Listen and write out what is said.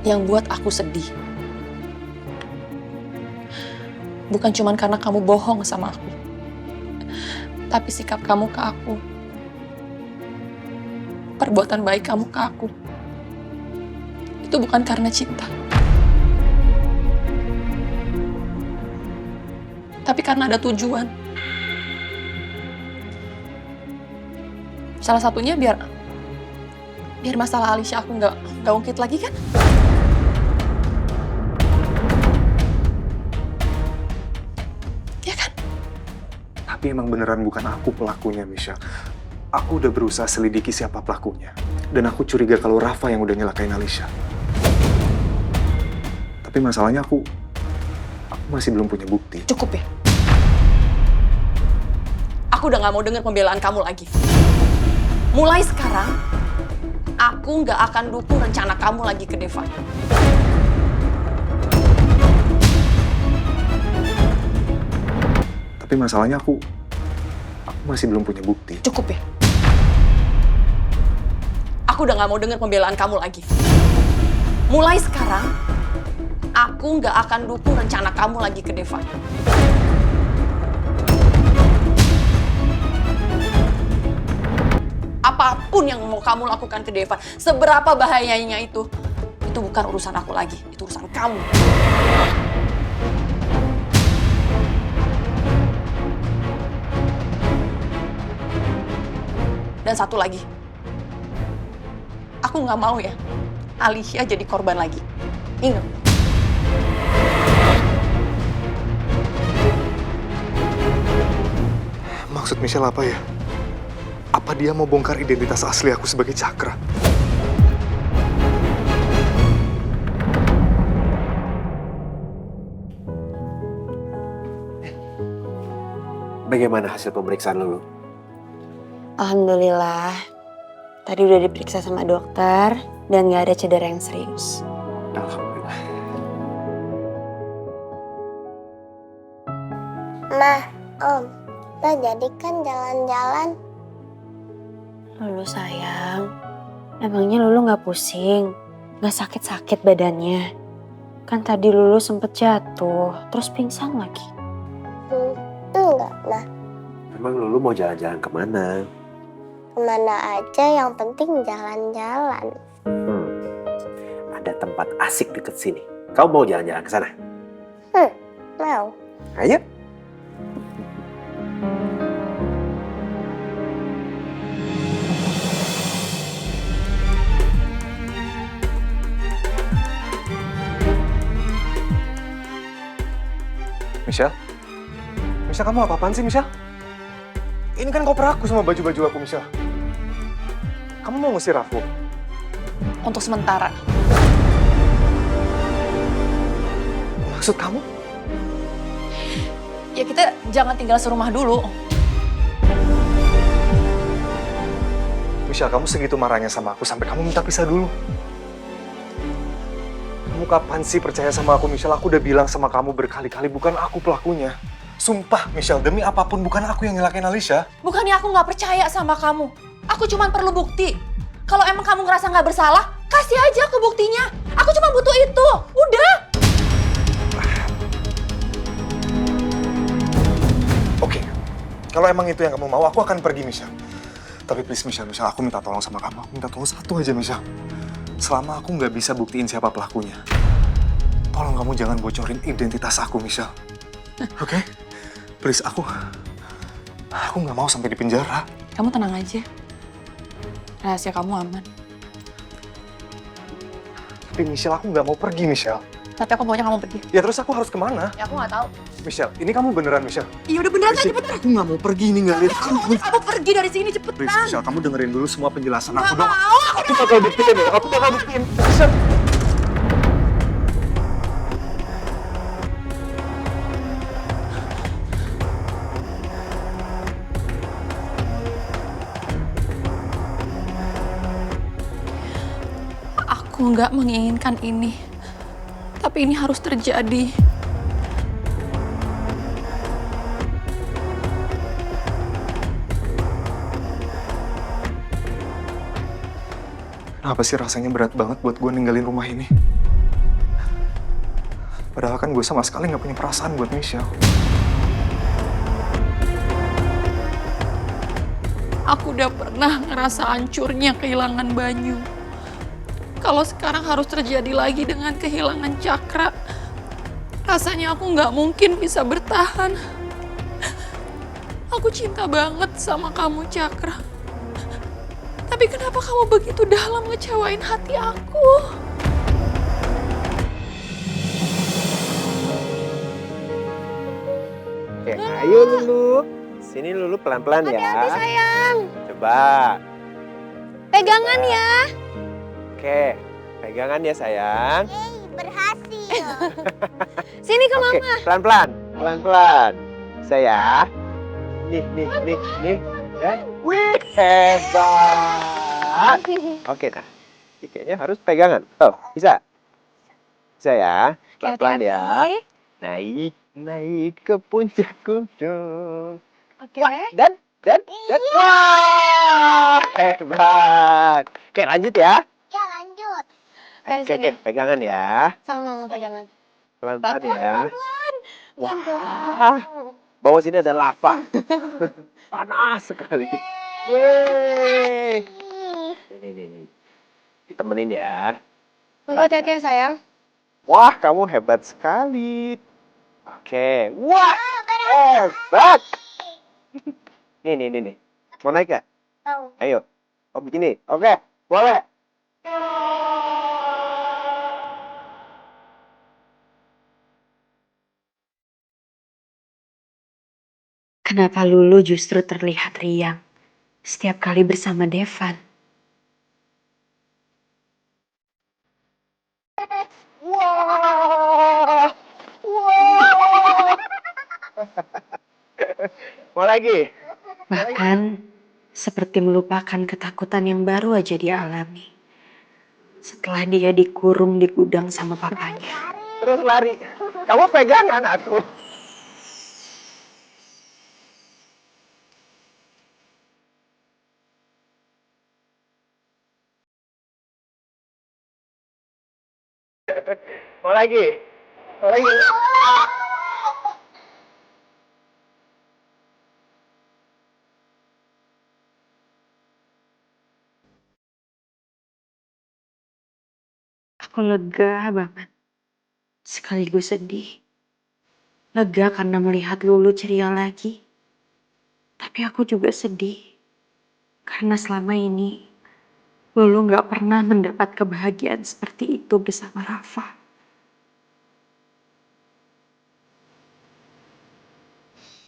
yang buat aku sedih bukan cuma karena kamu bohong sama aku, tapi sikap kamu ke aku, perbuatan baik kamu ke aku, itu bukan karena cinta, tapi karena ada tujuan. Salah satunya biar masalah Alisha aku nggak ungkit lagi kan? Ya kan? Tapi emang beneran bukan aku pelakunya, Michelle. Aku udah berusaha selidiki siapa pelakunya. Dan aku curiga kalau Rafa yang udah nyelakain Alisha. Tapi masalahnya aku masih belum punya bukti. Cukup ya? Aku udah nggak mau dengar pembelaan kamu lagi. Mulai sekarang, aku nggak akan dukung rencana kamu lagi ke Deva. Tapi masalahnya aku masih belum punya bukti. Cukup ya? Aku udah nggak mau dengar pembelaan kamu lagi. Mulai sekarang, aku nggak akan dukung rencana kamu lagi ke Deva. Apapun yang mau kamu lakukan ke Deva, seberapa bahayanya itu bukan urusan aku lagi, itu urusan kamu. Dan satu lagi, aku nggak mau ya Alisha jadi korban lagi. Ingat. Maksud Michelle apa ya? Apa dia mau bongkar identitas asli aku sebagai Cakra? Bagaimana hasil pemeriksaan lu? Alhamdulillah, tadi udah diperiksa sama dokter dan gak ada cedera yang serius. Alhamdulillah. Ma, Om, lo jadi kan jalan-jalan? Lulu sayang, emangnya Lulu gak pusing? Gak sakit-sakit badannya? Kan tadi Lulu sempet jatuh, terus pingsan lagi. Enggak, Ma. Emang lu mau jalan-jalan kemana? Kemana aja yang penting jalan-jalan. Ada tempat asik deket sini. Kau mau jalan-jalan ke sana? Mau. Ayo. Michelle? Michelle, kamu apa-apaan sih, Michelle? Ini kan koper aku sama baju-baju aku, Michelle. Kamu mau ngusir aku? Untuk sementara. Maksud kamu? Ya kita jangan tinggal serumah dulu. Michelle, kamu segitu marahnya sama aku sampai kamu minta pisah dulu. Kamu kapan sih percaya sama aku, Michelle? Aku udah bilang sama kamu berkali-kali bukan aku pelakunya. Sumpah, Michelle, demi apapun bukan aku yang nyelakain Alisha. Bukannya aku nggak percaya sama kamu. Aku cuma perlu bukti. Kalau emang kamu ngerasa nggak bersalah, kasih aja aku buktinya. Aku cuma butuh itu. Udah. Oke, kalau emang itu yang kamu mau, aku akan pergi, Michelle. Tapi please, Michelle, aku minta tolong sama kamu. Aku minta tolong satu aja, Michelle. Selama aku nggak bisa buktiin siapa pelakunya, tolong kamu jangan bocorin identitas aku, Michelle. Oke? Please, aku nggak mau sampai di penjara. Kamu tenang aja. Rahasia kamu aman. Tapi Michelle, aku nggak mau pergi, Michelle. Tapi aku maunya kamu pergi. Ya terus aku harus kemana? Ya aku nggak tahu. Michelle, ini kamu beneran, Michelle? Iya udah beneran aja Michelle, cepetan. aku nggak mau pergi, ini nggak lihat kamu. Kamu pergi dari sini cepetan. Please, Michelle, kamu dengerin dulu semua penjelasan aku Nggak dong. mau. Aku bakal buktiin ya, aku bakal buktiin. Michelle. Aku nggak menginginkan ini. Tapi ini harus terjadi. Kenapa sih rasanya berat banget buat gue ninggalin rumah ini? Padahal kan gue sama sekali nggak punya perasaan buat Michelle. Aku udah pernah ngerasa hancurnya kehilangan Banyu. Kalau sekarang harus terjadi lagi dengan kehilangan Cakra, rasanya aku nggak mungkin bisa bertahan. Aku cinta banget sama kamu, Cakra. Tapi kenapa kamu begitu dalam ngecewain hati aku? Oke, ayo Lulu. Sini Lulu pelan-pelan ya. Hati-hati sayang. Coba. Pegangan ya. Oke, pegangan ya sayang. Berhasil. Sini ke Oke, mama. pelan-pelan. Pelan-pelan. Saya. Nih. Ya. Wih, hebat. Oke, nah. Ini kayaknya harus pegangan. Oh, bisa? Bisa ya? Pelan-pelan ya. Naik ke puncak gunung. Oke. Dan. Wah, hebat. Oke, lanjut ya. Ya lanjut. Oke, pegangan ya. Sama mama pegangan. Pelan-pelan ya. Wah, bawah sini ada lava. Panas sekali. Yeay. Nih. Temenin ya. Hati-hati ya sayang. Wah, kamu hebat sekali. Oke. Wah, hebat. Nih. Mau naik gak? Tahu. Ayo. Oh, begini. Oke, boleh. Kenapa Lulu justru terlihat riang setiap kali bersama Devan? Wah. Mau lagi? Bahkan seperti melupakan ketakutan yang baru aja dialami setelah dia dikurung di gudang sama papanya. Terus lari. Kamu pegangan aku. Mau lagi? Aku lega banget, sekaligus sedih. Lega karena melihat Lulu ceria lagi. Tapi aku juga sedih karena selama ini Lulu gak pernah mendapat kebahagiaan seperti itu bersama Rafa.